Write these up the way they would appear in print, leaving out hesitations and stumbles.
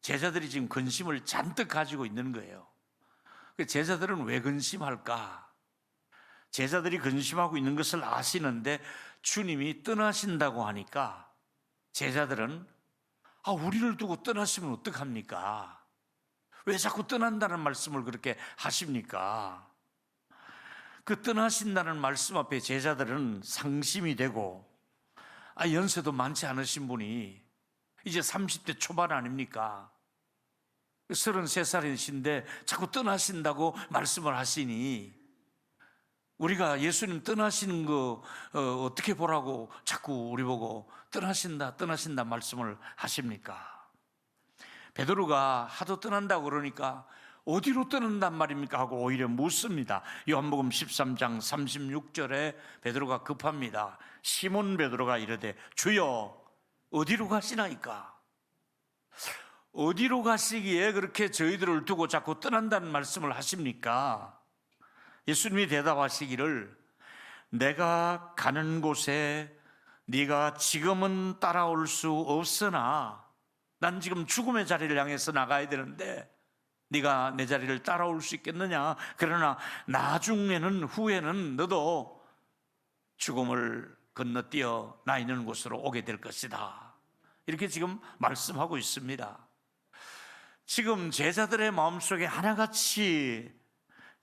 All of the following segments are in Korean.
제자들이 지금 근심을 잔뜩 가지고 있는 거예요. 제자들은 왜 근심할까? 제자들이 근심하고 있는 것을 아시는데 주님이 떠나신다고 하니까 제자들은 우리를 두고 떠나시면 어떡합니까? 왜 자꾸 떠난다는 말씀을 그렇게 하십니까? 그 떠나신다는 말씀 앞에 제자들은 상심이 되고, 연세도 많지 않으신 분이 이제 30대 초반 아닙니까? 33살이신데 자꾸 떠나신다고 말씀을 하시니 우리가 예수님 떠나시는 거 어떻게 보라고 자꾸 우리 보고 떠나신다 말씀을 하십니까? 베드로가 하도 떠난다고 그러니까 어디로 떠난단 말입니까? 하고 오히려 묻습니다. 요한복음 13장 36절에 베드로가 급합니다. 시몬 베드로가 이르되 주여 어디로 가시나이까? 어디로 가시기에 그렇게 저희들을 두고 자꾸 떠난다는 말씀을 하십니까? 예수님이 대답하시기를 내가 가는 곳에 네가 지금은 따라올 수 없으나 난 지금 죽음의 자리를 향해서 나가야 되는데 네가 내 자리를 따라올 수 있겠느냐? 그러나 나중에는 후에는 너도 죽음을 건너뛰어 나 있는 곳으로 오게 될 것이다. 이렇게 지금 말씀하고 있습니다. 지금 제자들의 마음속에 하나같이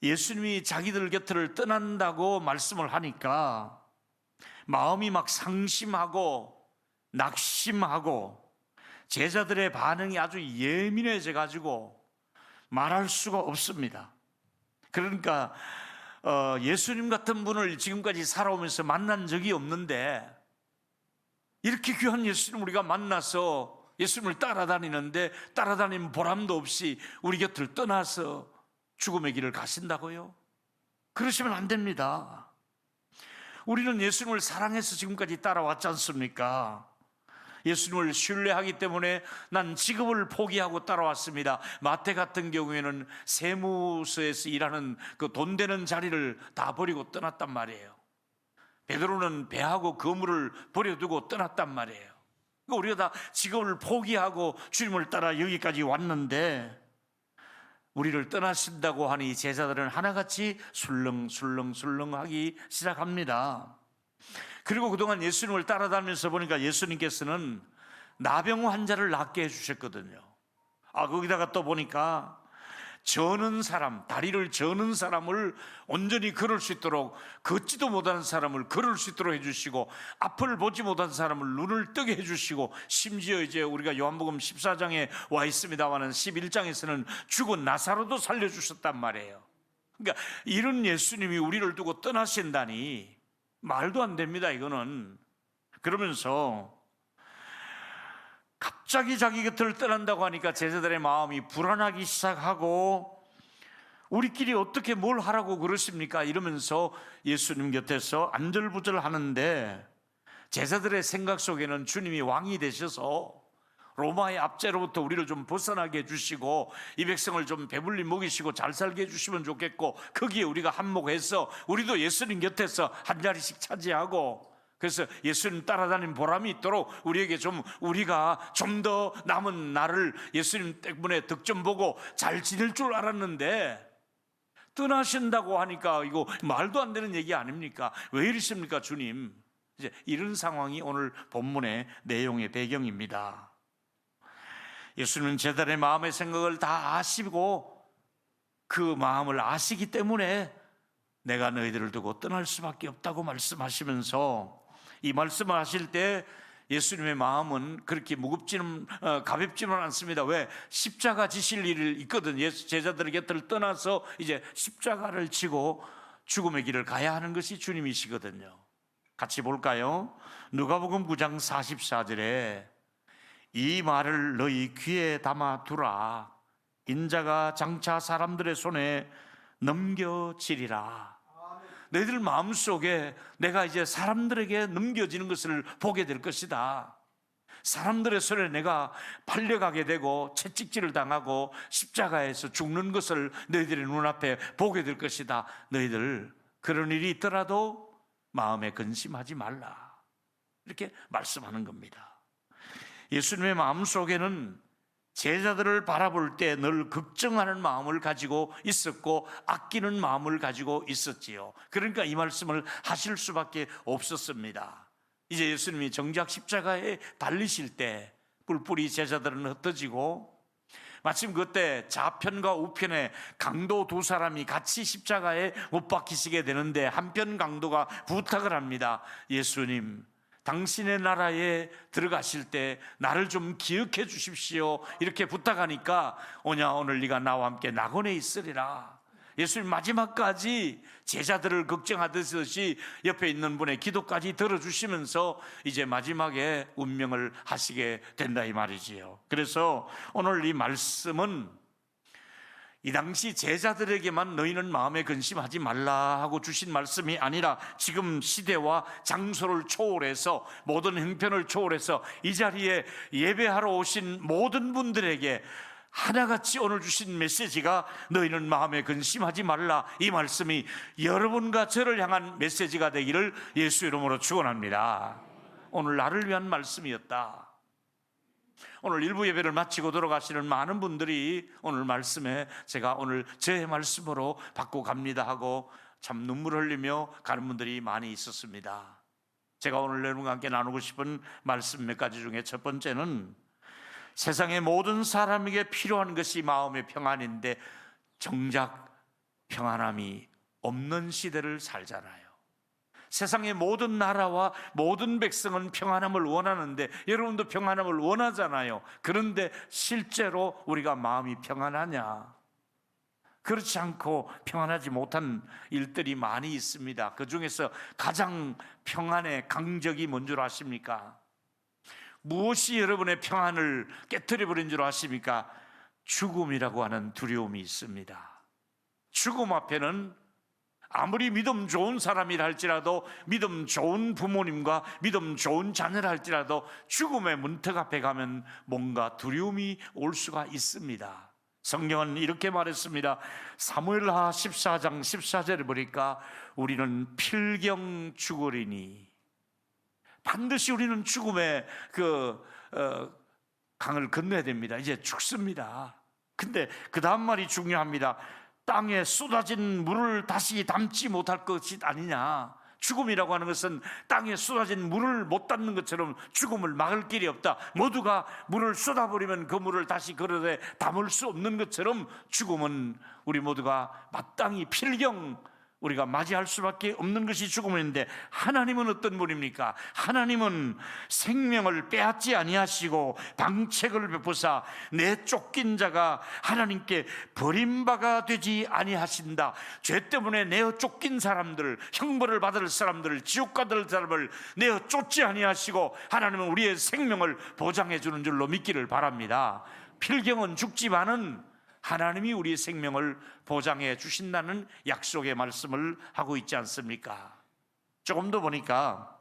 예수님이 자기들 곁을 떠난다고 말씀을 하니까 마음이 막 상심하고 낙심하고 제자들의 반응이 아주 예민해져 가지고 말할 수가 없습니다. 그러니까 예수님 같은 분을 지금까지 살아오면서 만난 적이 없는데 이렇게 귀한 예수님 우리가 만나서 예수님을 따라다니는데 따라다니는 보람도 없이 우리 곁을 떠나서 죽음의 길을 가신다고요? 그러시면 안 됩니다. 우리는 예수님을 사랑해서 지금까지 따라왔지 않습니까? 예수님을 신뢰하기 때문에 난 직업을 포기하고 따라왔습니다. 마태 같은 경우에는 세무서에서 일하는 그 돈 되는 자리를 다 버리고 떠났단 말이에요. 베드로는 배하고 그물을 버려두고 떠났단 말이에요. 그러니까 우리가 다 직업을 포기하고 주님을 따라 여기까지 왔는데 우리를 떠나신다고 하니 제자들은 하나같이 술렁술렁하기 시작합니다. 그리고 그동안 예수님을 따라다니면서 보니까 예수님께서는 나병 환자를 낫게 해주셨거든요. 거기다가 또 보니까 저는 사람, 다리를 저는 사람을 온전히 걸을 수 있도록, 걷지도 못하는 사람을 걸을 수 있도록 해주시고, 앞을 보지 못한 사람을 눈을 뜨게 해주시고, 심지어 이제 우리가 요한복음 14장에 와 있습니다만 11장에서는 죽은 나사로도 살려주셨단 말이에요. 그러니까 이런 예수님이 우리를 두고 떠나신다니 말도 안 됩니다, 이거는. 그러면서 갑자기 자기 곁을 떠난다고 하니까 제자들의 마음이 불안하기 시작하고 우리끼리 어떻게 뭘 하라고 그러십니까? 이러면서 예수님 곁에서 안절부절 하는데 제자들의 생각 속에는 주님이 왕이 되셔서 로마의 압제로부터 우리를 좀 벗어나게 해주시고 이 백성을 좀 배불리 먹이시고 잘 살게 해주시면 좋겠고 거기에 우리가 한몫해서 우리도 예수님 곁에서 한 자리씩 차지하고 그래서 예수님 따라다니는 보람이 있도록 우리가 좀 더 남은 날을 예수님 때문에 득점 보고 잘 지낼 줄 알았는데 떠나신다고 하니까 이거 말도 안 되는 얘기 아닙니까? 왜 이러십니까 주님? 이제 이런 상황이 오늘 본문의 내용의 배경입니다. 예수님은 제자들의 마음의 생각을 다 아시고 그 마음을 아시기 때문에 내가 너희들을 두고 떠날 수밖에 없다고 말씀하시면서 이 말씀을 하실 때 예수님의 마음은 그렇게 가볍지는 않습니다. 왜? 십자가 지실 일이 있거든. 제자들의 곁을 떠나서 이제 십자가를 지고 죽음의 길을 가야 하는 것이 주님이시거든요. 같이 볼까요? 누가복음 9장 44절에 이 말을 너희 귀에 담아두라. 인자가 장차 사람들의 손에 넘겨지리라. 너희들 마음속에 내가 이제 사람들에게 넘겨지는 것을 보게 될 것이다. 사람들의 손에 내가 팔려가게 되고 채찍질을 당하고 십자가에서 죽는 것을 너희들의 눈앞에 보게 될 것이다. 너희들 그런 일이 있더라도 마음에 근심하지 말라. 이렇게 말씀하는 겁니다. 예수님의 마음속에는 제자들을 바라볼 때 늘 걱정하는 마음을 가지고 있었고 아끼는 마음을 가지고 있었지요. 그러니까 이 말씀을 하실 수밖에 없었습니다. 이제 예수님이 정작 십자가에 달리실 때 뿔뿔이 제자들은 흩어지고, 마침 그때 좌편과 우편에 강도 두 사람이 같이 십자가에 못 박히시게 되는데, 한편 강도가 부탁을 합니다. 예수님, 당신의 나라에 들어가실 때 나를 좀 기억해 주십시오. 이렇게 부탁하니까, 오냐 오늘 네가 나와 함께 낙원에 있으리라. 예수님 마지막까지 제자들을 걱정하듯이 옆에 있는 분의 기도까지 들어주시면서 이제 마지막에 운명을 하시게 된다 이 말이지요. 그래서 오늘 이 말씀은 이 당시 제자들에게만 너희는 마음에 근심하지 말라 하고 주신 말씀이 아니라, 지금 시대와 장소를 초월해서, 모든 형편을 초월해서 이 자리에 예배하러 오신 모든 분들에게 하나같이 오늘 주신 메시지가 너희는 마음에 근심하지 말라, 이 말씀이 여러분과 저를 향한 메시지가 되기를 예수 이름으로 축원합니다. 오늘 나를 위한 말씀이었다. 오늘 일부 예배를 마치고 돌아가시는 많은 분들이 오늘 말씀에 제가 오늘 제 말씀으로 받고 갑니다 하고 참 눈물 흘리며 가는 분들이 많이 있었습니다. 제가 오늘 여러분과 함께 나누고 싶은 말씀 몇 가지 중에 첫 번째는, 세상의 모든 사람에게 필요한 것이 마음의 평안인데 정작 평안함이 없는 시대를 살잖아요. 세상의 모든 나라와 모든 백성은 평안함을 원하는데, 여러분도 평안함을 원하잖아요. 그런데 실제로 우리가 마음이 평안하냐? 그렇지 않고 평안하지 못한 일들이 많이 있습니다. 그 중에서 가장 평안의 강적이 뭔 줄 아십니까? 무엇이 여러분의 평안을 깨트려버린 줄 아십니까? 죽음이라고 하는 두려움이 있습니다. 죽음 앞에는 아무리 믿음 좋은 사람이라 할지라도, 믿음 좋은 부모님과 믿음 좋은 자녀라 할지라도 죽음의 문턱 앞에 가면 뭔가 두려움이 올 수가 있습니다. 성경은 이렇게 말했습니다. 사무엘하 14장 14절에 보니까 우리는 필경 죽으리니, 반드시 우리는 죽음의 강을 건너야 됩니다. 이제 죽습니다. 근데 그 다음 말이 중요합니다. 땅에 쏟아진 물을 다시 담지 못할 것이 아니냐. 죽음이라고 하는 것은 땅에 쏟아진 물을 못 담는 것처럼 죽음을 막을 길이 없다. 모두가 물을 쏟아버리면 그 물을 다시 그릇에 담을 수 없는 것처럼 죽음은 우리 모두가 마땅히 필경 우리가 맞이할 수밖에 없는 것이 죽음인데, 하나님은 어떤 분입니까? 하나님은 생명을 빼앗지 아니하시고 방책을 베푸사 내 쫓긴 자가 하나님께 버림바가 되지 아니하신다. 죄 때문에 내어 쫓긴 사람들, 형벌을 받을 사람들을, 지옥 가들 사람을 내어 쫓지 아니하시고 하나님은 우리의 생명을 보장해 주는 줄로 믿기를 바랍니다. 필경은 죽지만은 하나님이 우리의 생명을 보장해 주신다는 약속의 말씀을 하고 있지 않습니까? 조금 더 보니까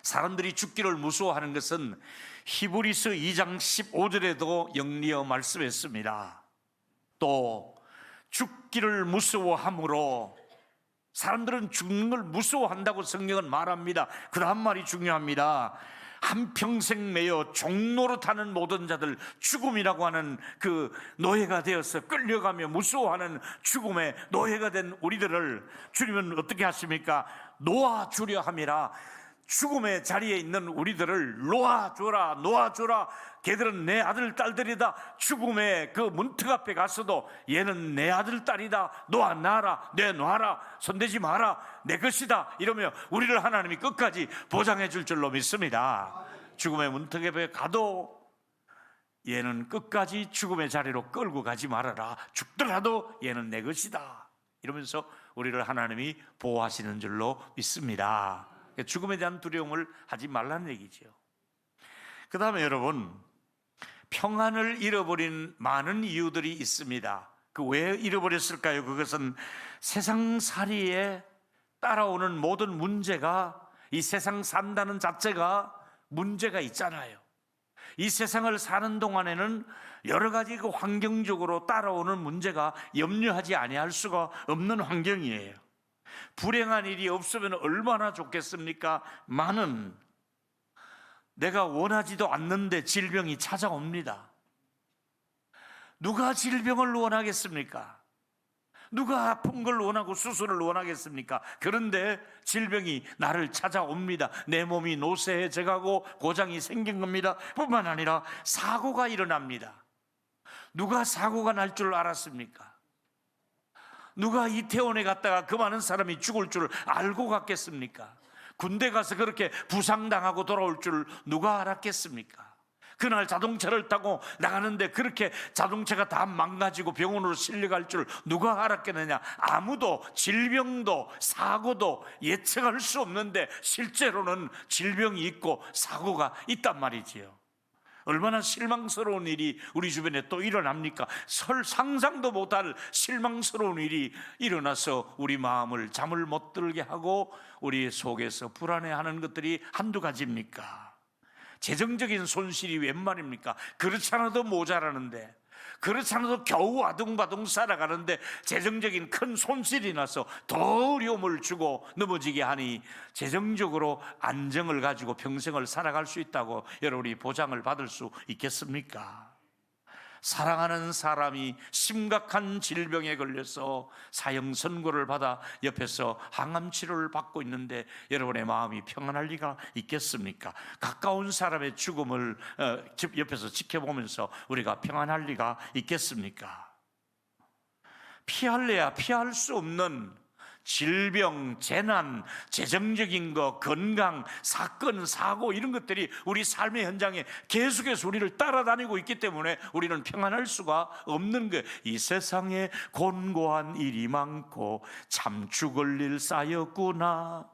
사람들이 죽기를 무서워하는 것은 히브리서 2장 15절에도 영리어 말씀했습니다. 또 죽기를 무서워함으로, 사람들은 죽는 걸 무서워한다고 성경은 말합니다. 그 다음 말이 중요합니다. 한평생 매여 종노릇하는 모든 자들, 죽음이라고 하는 그 노예가 되어서 끌려가며 무서워하는 죽음의 노예가 된 우리들을 주님은 어떻게 하십니까? 놓아주려 함이라. 죽음의 자리에 있는 우리들을 놓아줘라, 놓아줘라. 걔들은 내 아들 딸들이다. 죽음의 그 문턱 앞에 가서도 얘는 내 아들 딸이다. 놓아놔라, 내놔라, 손대지 마라, 내 것이다. 이러며 우리를 하나님이 끝까지 보장해 줄 줄로 믿습니다. 죽음의 문턱 앞에 가도 얘는 끝까지 죽음의 자리로 끌고 가지 말아라. 죽더라도 얘는 내 것이다. 이러면서 우리를 하나님이 보호하시는 줄로 믿습니다. 죽음에 대한 두려움을 하지 말라는 얘기죠. 그 다음에 여러분, 평안을 잃어버린 많은 이유들이 있습니다. 그 왜 잃어버렸을까요? 그것은 세상살이에 따라오는 모든 문제가, 이 세상 산다는 자체가 문제가 있잖아요. 이 세상을 사는 동안에는 여러 가지 그 환경적으로 따라오는 문제가 염려하지 아니할 수가 없는 환경이에요. 불행한 일이 없으면 얼마나 좋겠습니까? 많은, 내가 원하지도 않는데 질병이 찾아옵니다. 누가 질병을 원하겠습니까? 누가 아픈 걸 원하고 수술을 원하겠습니까? 그런데 질병이 나를 찾아옵니다. 내 몸이 노쇠해져가고 고장이 생긴 겁니다. 뿐만 아니라 사고가 일어납니다. 누가 사고가 날 줄 알았습니까? 누가 이태원에 갔다가 그 많은 사람이 죽을 줄 알고 갔겠습니까? 군대 가서 그렇게 부상당하고 돌아올 줄 누가 알았겠습니까? 그날 자동차를 타고 나가는데 그렇게 자동차가 다 망가지고 병원으로 실려갈 줄 누가 알았겠느냐? 아무도. 질병도 사고도 예측할 수 없는데 실제로는 질병이 있고 사고가 있단 말이지요. 얼마나 실망스러운 일이 우리 주변에 또 일어납니까? 상상도 못할 실망스러운 일이 일어나서 우리 마음을 잠을 못 들게 하고 우리 속에서 불안해하는 것들이 한두 가지입니까? 재정적인 손실이 웬 말입니까? 그렇지 않아도 모자라는데, 그렇지 않아도 겨우 아둥바둥 살아가는데 재정적인 큰 손실이 나서 더 어려움을 주고 넘어지게 하니 재정적으로 안정을 가지고 평생을 살아갈 수 있다고 여러분이 보장을 받을 수 있겠습니까? 사랑하는 사람이 심각한 질병에 걸려서 사형 선고를 받아 옆에서 항암 치료를 받고 있는데 여러분의 마음이 평안할 리가 있겠습니까? 가까운 사람의 죽음을 옆에서 지켜보면서 우리가 평안할 리가 있겠습니까? 피할래야 피할 수 없는 질병, 재난, 재정적인 것, 건강, 사건, 사고 이런 것들이 우리 삶의 현장에 계속해서 우리를 따라다니고 있기 때문에 우리는 평안할 수가 없는 거예요. 이 세상에 곤고한 일이 많고 참 죽을 일 쌓였구나.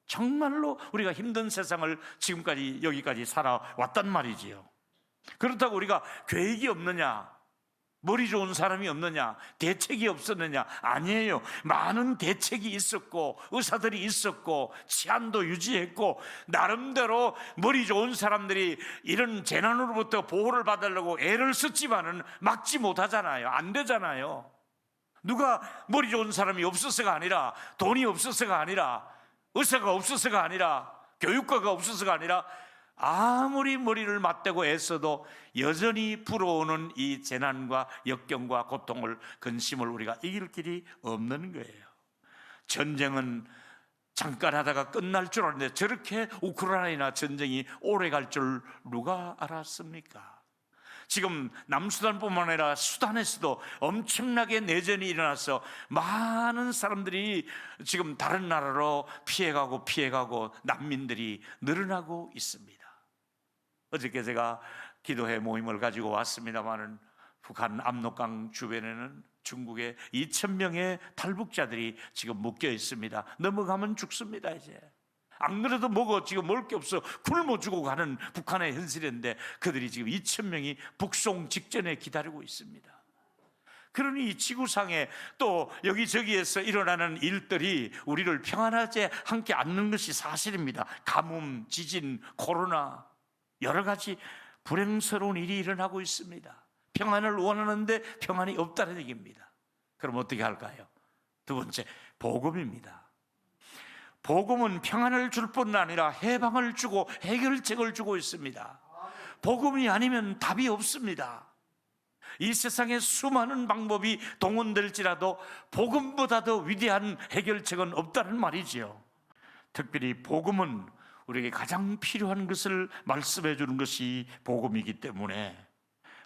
정말로 우리가 힘든 세상을 지금까지 여기까지 살아왔단 말이지요. 그렇다고 우리가 계획이 없느냐? 머리 좋은 사람이 없느냐? 대책이 없었느냐? 아니에요. 많은 대책이 있었고 의사들이 있었고 치안도 유지했고 나름대로 머리 좋은 사람들이 이런 재난으로부터 보호를 받으려고 애를 썼지만은 막지 못하잖아요. 안 되잖아요. 누가 머리 좋은 사람이 없어서가 아니라, 돈이 없어서가 아니라, 의사가 없어서가 아니라, 교육과가 없어서가 아니라 아무리 머리를 맞대고 애써도 여전히 불어오는 이 재난과 역경과 고통을, 근심을 우리가 이길 길이 없는 거예요. 전쟁은 잠깐 하다가 끝날 줄 알았는데 저렇게 우크라이나 전쟁이 오래 갈 줄 누가 알았습니까? 지금 남수단뿐만 아니라 수단에서도 엄청나게 내전이 일어나서 많은 사람들이 지금 다른 나라로 피해가고 난민들이 늘어나고 있습니다. 어저께 제가 기도회 모임을 가지고 왔습니다마는 북한 압록강 주변에는 중국의 2,000명의 탈북자들이 지금 묶여 있습니다. 넘어가면 죽습니다. 이제 안 그래도 지금 먹을 게 없어 굶어 죽고 가는 북한의 현실인데 그들이 지금 2,000명이 북송 직전에 기다리고 있습니다. 그러니 이 지구상에 또 여기저기에서 일어나는 일들이 우리를 평안하지 않게 않는 것이 사실입니다. 가뭄, 지진, 코로나 여러 가지 불행스러운 일이 일어나고 있습니다. 평안을 원하는데 평안이 없다는 얘기입니다. 그럼 어떻게 할까요? 두 번째, 복음입니다. 복음은 평안을 줄 뿐 아니라 해방을 주고 해결책을 주고 있습니다. 복음이 아니면 답이 없습니다. 이 세상에 수많은 방법이 동원될지라도 복음보다 더 위대한 해결책은 없다는 말이지요. 특별히 복음은 우리에게 가장 필요한 것을 말씀해 주는 것이 복음이기 때문에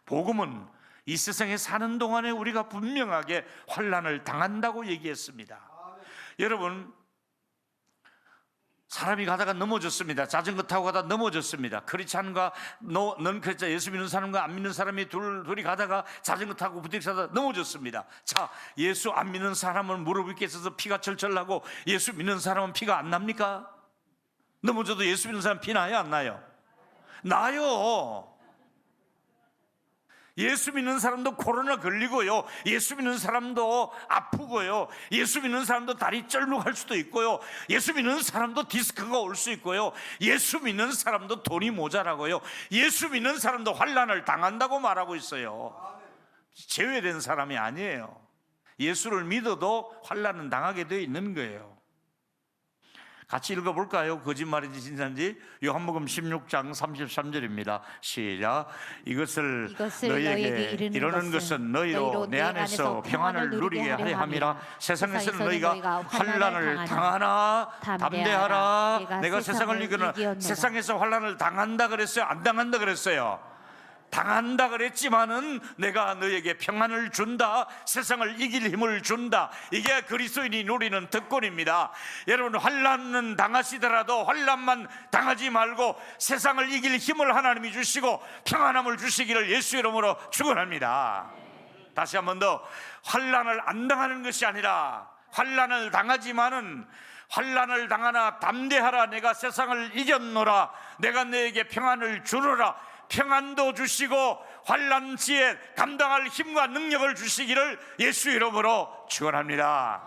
복음은 이 세상에 사는 동안에 우리가 분명하게 환난을 당한다고 얘기했습니다. 여러분, 사람이 가다가 넘어졌습니다. 자전거 타고 가다 넘어졌습니다. 크리스찬과 넌 크리스찬, 예수 믿는 사람과 안 믿는 사람이 둘이 가다가 자전거 타고 부딪혀서 넘어졌습니다. 자, 예수 안 믿는 사람은 무릎 위에 있어서 피가 철철 나고 예수 믿는 사람은 피가 안 납니까? 넘어져도 예수 믿는 사람 피 나요? 안 나요? 나요. 예수 믿는 사람도 코로나 걸리고요, 예수 믿는 사람도 아프고요, 예수 믿는 사람도 다리 쩔룩할 수도 있고요, 예수 믿는 사람도 디스크가 올 수 있고요, 예수 믿는 사람도 돈이 모자라고요, 예수 믿는 사람도 환난을 당한다고 말하고 있어요. 제외된 사람이 아니에요. 예수를 믿어도 환난은 당하게 되어 있는 거예요. 같이 읽어볼까요? 거짓말인지 진짜인지. 요한복음 16장 33절입니다. 시작. 이것을 너희에게 이르는 것은 너희로 내 안에서 평안을 누리게 하려 함이라. 세상에서는 너희가 환난을 당하나 담대하라. 내가 세상을 이기노라. 세상에서 환난을 당한다 그랬어요? 안 당한다 그랬어요? 당한다 그랬지만은 내가 너에게 평안을 준다, 세상을 이길 힘을 준다. 이게 그리스도인이 누리는 특권입니다. 여러분, 환난은 당하시더라도 환난만 당하지 말고 세상을 이길 힘을 하나님이 주시고 평안함을 주시기를 예수 이름으로 축원합니다. 다시 한 번 더, 환난을 안 당하는 것이 아니라 환난을 당하지만은 환난을 당하나 담대하라. 내가 세상을 이겼노라. 내가 너에게 평안을 주노라. 평안도 주시고 환난 시에 감당할 힘과 능력을 주시기를 예수 이름으로 축원합니다.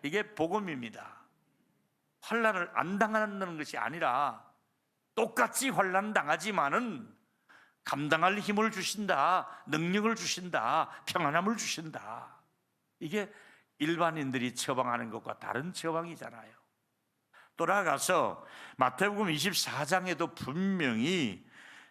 이게 복음입니다. 환난을 안 당하는 것이 아니라 똑같이 환난 당하지만은 감당할 힘을 주신다, 능력을 주신다, 평안함을 주신다. 이게 일반인들이 처방하는 것과 다른 처방이잖아요. 또 나아가서 마태복음 24장에도 분명히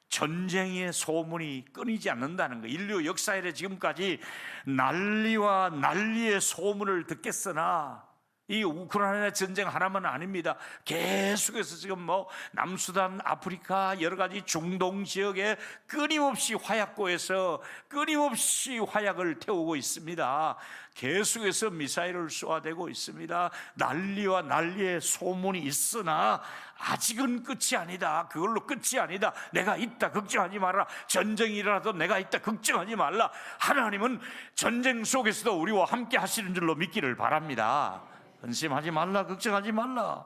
전쟁의 소문이 끊이지 않는다는 거. 인류 역사 이래 지금까지 난리와 난리의 소문을 듣겠으나 이 우크라이나 전쟁 하나만 아닙니다. 계속해서 지금 남수단, 아프리카 여러 가지 중동 지역에 끊임없이 화약고에서 끊임없이 화약을 태우고 있습니다. 계속해서 미사일을 쏘아대고 있습니다. 난리와 난리의 소문이 있으나 아직은 끝이 아니다. 그걸로 끝이 아니다. 내가 있다, 걱정하지 마라. 전쟁이 일어나도 내가 있다, 걱정하지 말라. 하나님은 전쟁 속에서도 우리와 함께 하시는 줄로 믿기를 바랍니다. 근심하지 말라, 걱정하지 말라.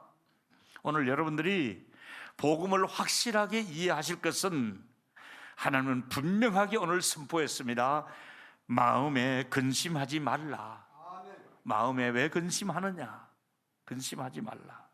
오늘 여러분들이 복음을 확실하게 이해하실 것은 하나님은 분명하게 오늘 선포했습니다. 마음에 근심하지 말라. 마음에 왜 근심하느냐? 근심하지 말라.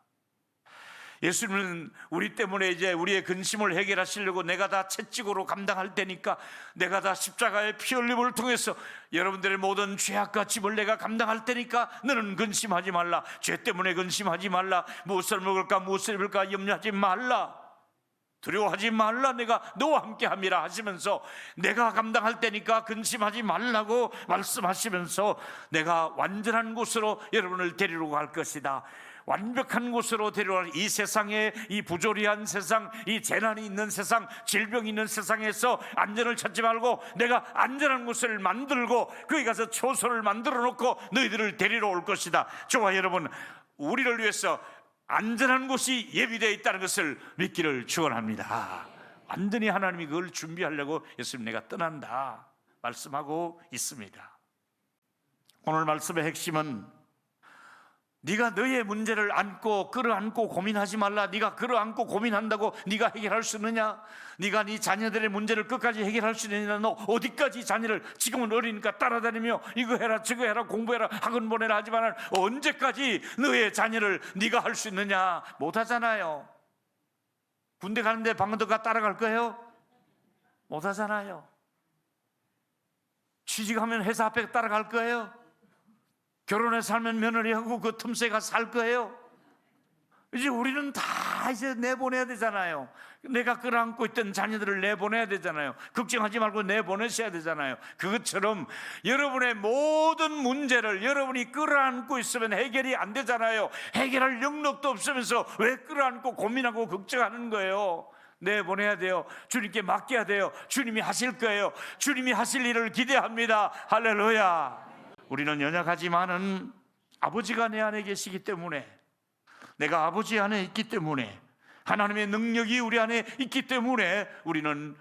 예수님은 우리 때문에 이제 우리의 근심을 해결하시려고 내가 다 채찍으로 감당할 테니까, 내가 다 십자가의 피 흘림을 통해서 여러분들의 모든 죄악과 짐을 내가 감당할 테니까 너는 근심하지 말라. 죄 때문에 근심하지 말라. 무엇을 먹을까 무엇을 입을까 염려하지 말라. 두려워하지 말라. 내가 너와 함께 함이라 하시면서 내가 감당할 테니까 근심하지 말라고 말씀하시면서 내가 완전한 곳으로 여러분을 데리러 갈 것이다. 완벽한 곳으로 데려갈, 이 세상에, 이 부조리한 세상, 이 재난이 있는 세상, 질병이 있는 세상에서 안전을 찾지 말고 내가 안전한 곳을 만들고 거기 가서 초소를 만들어 놓고 너희들을 데리러 올 것이다. 저와 여러분, 우리를 위해서 안전한 곳이 예비되어 있다는 것을 믿기를 축원합니다. 완전히 하나님이 그걸 준비하려고 예수님 내가 떠난다 말씀하고 있습니다. 오늘 말씀의 핵심은 네가 너의 문제를 안고 끌어안고 고민하지 말라. 네가 끌어안고 고민한다고 네가 해결할 수 있느냐? 네가 네 자녀들의 문제를 끝까지 해결할 수 있느냐? 너 어디까지 자녀를, 지금은 어리니까 따라다니며 이거 해라 저거 해라 공부해라 학원 보내라 하지만 언제까지 너의 자녀를 네가 할 수 있느냐? 못하잖아요. 군대 가는데 방도가 따라갈 거예요? 못하잖아요. 취직하면 회사 앞에 따라갈 거예요? 결혼해 살면 며느리하고 그 틈새 가서 살 거예요? 이제 우리는 다 이제 내보내야 되잖아요. 내가 끌어안고 있던 자녀들을 내보내야 되잖아요. 걱정하지 말고 내보내셔야 되잖아요. 그것처럼 여러분의 모든 문제를 여러분이 끌어안고 있으면 해결이 안 되잖아요. 해결할 능력도 없으면서 왜 끌어안고 고민하고 걱정하는 거예요? 내보내야 돼요. 주님께 맡겨야 돼요. 주님이 하실 거예요. 주님이 하실 일을 기대합니다. 할렐루야. 우리는 연약하지만은 아버지가 내 안에 계시기 때문에, 내가 아버지 안에 있기 때문에, 하나님의 능력이 우리 안에 있기 때문에 우리는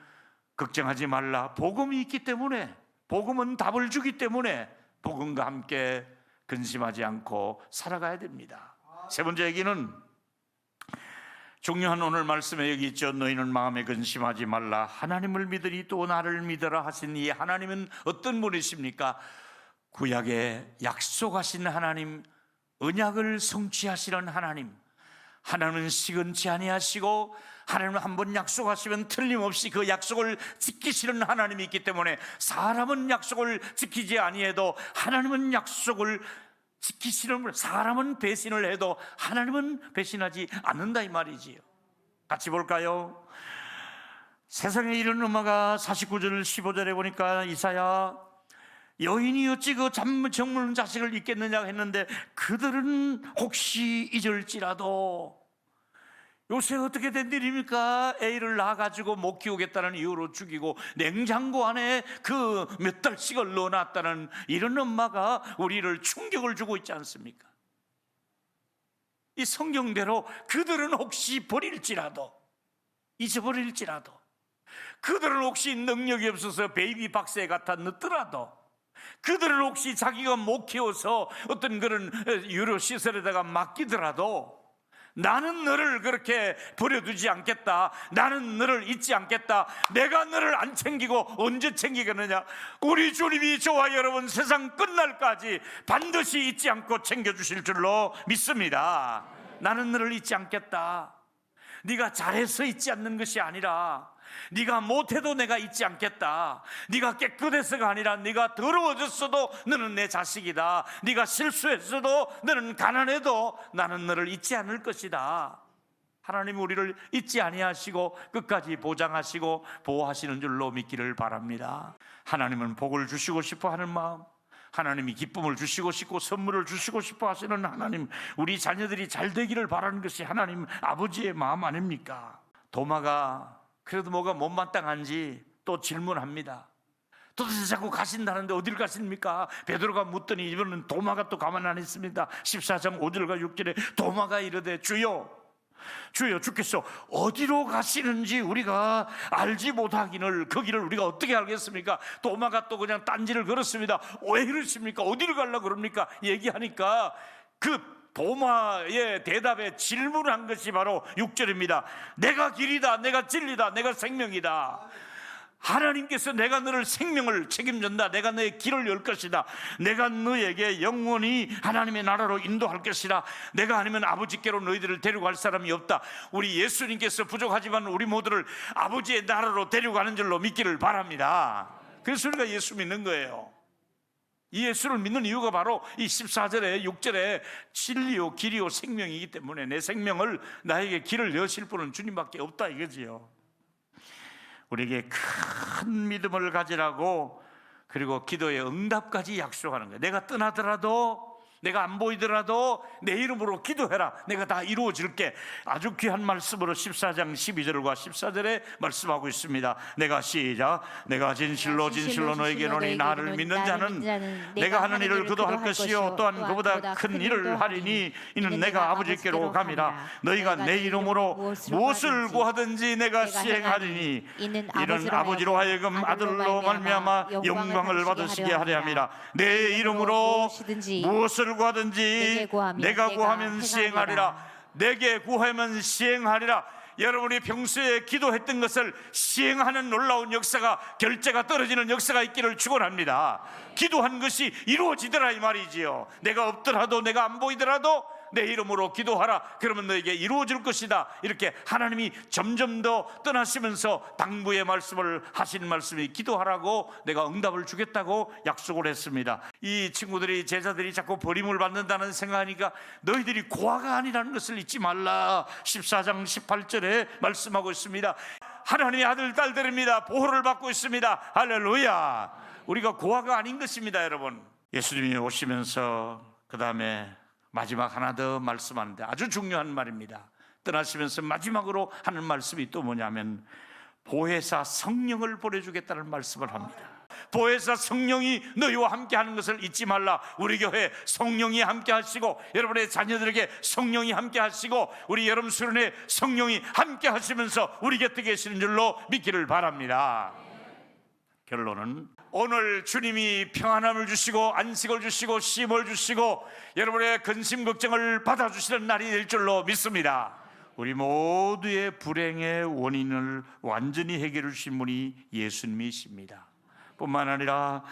걱정하지 말라. 복음이 있기 때문에, 복음은 답을 주기 때문에 복음과 함께 근심하지 않고 살아가야 됩니다. 세 번째 얘기는 중요한 오늘 말씀에 여기 있죠. 너희는 마음에 근심하지 말라. 하나님을 믿으리 또 나를 믿어라 하신 이 하나님은 어떤 분이십니까? 구약에 약속하신 하나님, 언약을 성취하시는 하나님. 하나님은 시건치 아니하시고 하나님은 한번 약속하시면 틀림없이 그 약속을 지키시는 하나님이 있기 때문에 사람은 약속을 지키지 아니해도 하나님은 약속을 지키시는, 사람은 배신을 해도 하나님은 배신하지 않는다 이 말이지요. 같이 볼까요? 세상에 이런 음화가 49절 15절에 보니까 이사야, 여인이 어찌 그 정물 자식을 잊겠느냐 했는데 그들은 혹시 잊을지라도. 요새 어떻게 된 일입니까? 애를 낳아가지고 못 키우겠다는 이유로 죽이고 냉장고 안에 그 몇 달씩을 넣어놨다는 이런 엄마가 우리를 충격을 주고 있지 않습니까? 이 성경대로 그들은 혹시 버릴지라도, 잊어버릴지라도, 그들은 혹시 능력이 없어서 베이비 박스에 갖다 넣더라도, 그들은 혹시 자기가 못 키워서 어떤 그런 유료 시설에다가 맡기더라도 나는 너를 그렇게 버려두지 않겠다, 나는 너를 잊지 않겠다, 내가 너를 안 챙기고 언제 챙기겠느냐. 우리 주님이 저와 여러분 세상 끝날까지 반드시 잊지 않고 챙겨주실 줄로 믿습니다. 나는 너를 잊지 않겠다. 네가 잘해서 잊지 않는 것이 아니라 네가 못해도 내가 잊지 않겠다. 네가 깨끗해서가 아니라 네가 더러워졌어도 너는 내 자식이다. 네가 실수했어도 너는 가난해도 나는 너를 잊지 않을 것이다. 하나님 우리를 잊지 아니하시고 끝까지 보장하시고 보호하시는 줄로 믿기를 바랍니다. 하나님은 복을 주시고 싶어 하는 마음, 하나님이 기쁨을 주시고 싶고 선물을 주시고 싶어 하시는 하나님, 우리 자녀들이 잘 되기를 바라는 것이 하나님 아버지의 마음 아닙니까? 도마가 그래도 뭐가 못마땅한지 또 질문합니다. 도대체 자꾸 가신다는데 어디를 가십니까? 베드로가 묻더니 이번은 도마가 또 가만 안 있습니다. 14장 5절과 6절에 도마가 이르되 주여 주께서 어디로 가시는지 우리가 알지 못하기를 그 길을 우리가 어떻게 알겠습니까? 도마가 또 그냥 딴지를 걸었습니다. 왜 이러십니까? 어디를 가려고 그럽니까? 얘기하니까 그 도마의 대답에 질문한 것이 바로 6절입니다. 내가 길이다, 내가 진리다, 내가 생명이다. 하나님께서 내가 너를 생명을 책임진다. 내가 너의 길을 열 것이다. 내가 너에게 영원히 하나님의 나라로 인도할 것이다. 내가 아니면 아버지께로 너희들을 데려갈 사람이 없다. 우리 예수님께서 부족하지만 우리 모두를 아버지의 나라로 데려가는 줄로 믿기를 바랍니다. 그래서 우리가 예수 믿는 거예요. 이 예수를 믿는 이유가 바로 이 14절에 6절에 진리요 길이요 생명이기 때문에 내 생명을 나에게 길을 여실 분은 주님밖에 없다 이거지요. 우리에게 큰 믿음을 가지라고, 그리고 기도의 응답까지 약속하는 거예요. 내가 떠나더라도, 내가 안 보이더라도 내 이름으로 기도해라. 내가 다 이루어질게. 아주 귀한 말씀으로 14장 12절과 14절에 말씀하고 있습니다. 내가 시작. 내가 진실로 너에게 이르노니 나를 믿는 자는 내가 하는 일을 그도 할 것이요 또한 그보다 큰 일을 하리니 이는 내가 아버지께로 감이라. 너희가 내 이름으로 무엇을 구하든지 내가 시행하리니 이는 아버지로 하여금 아들로 말미암아 영광을 받으시게 하려 함이라. 내 이름으로 무엇을 구하든지 내가 구하면 시행하리라. 내게 구하면 시행하리라. 여러분이 평소에 기도했던 것을 시행하는 놀라운 역사가, 결제가 떨어지는 역사가 있기를 축원합니다. 기도한 것이 이루어지더라 이 말이지요. 내가 없더라도, 내가 안 보이더라도 내 이름으로 기도하라. 그러면 너에게 이루어질 것이다. 이렇게 하나님이 점점 더 떠나시면서 당부의 말씀을 하신 말씀이 기도하라고 내가 응답을 주겠다고 약속을 했습니다. 이 친구들이, 제자들이 자꾸 버림을 받는다는 생각하니까 너희들이 고아가 아니라는 것을 잊지 말라. 14장 18절에 말씀하고 있습니다. 하나님의 아들 딸들입니다. 보호를 받고 있습니다. 할렐루야. 우리가 고아가 아닌 것입니다. 여러분, 예수님이 오시면서 그 다음에 마지막 하나 더 말씀하는데 아주 중요한 말입니다. 떠나시면서 마지막으로 하는 말씀이 또 뭐냐면 보혜사 성령을 보내주겠다는 말씀을 합니다. 보혜사 성령이 너희와 함께 하는 것을 잊지 말라. 우리 교회 성령이 함께 하시고, 여러분의 자녀들에게 성령이 함께 하시고, 우리 여름 수련회 성령이 함께 하시면서 우리 곁에 계시는 줄로 믿기를 바랍니다. 결론은 오늘 주님이 평안함을 주시고 안식을 주시고 쉼을 주시고 여러분의 근심 걱정을 받아주시는 날이 될 줄로 믿습니다. 우리 모두의 불행의 원인을 완전히 해결해 주신 분이 예수님이십니다. 뿐만 아니라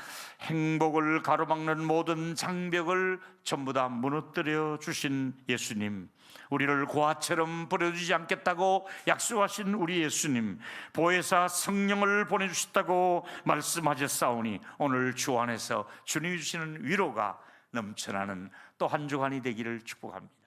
행복을 가로막는 모든 장벽을 전부 다 무너뜨려 주신 예수님, 우리를 고아처럼 버려두지 않겠다고 약속하신 우리 예수님, 보혜사 성령을 보내주셨다고 말씀하셨사오니 오늘 주 안에서 주님이 주시는 위로가 넘쳐나는 또 한 주간이 되기를 축복합니다.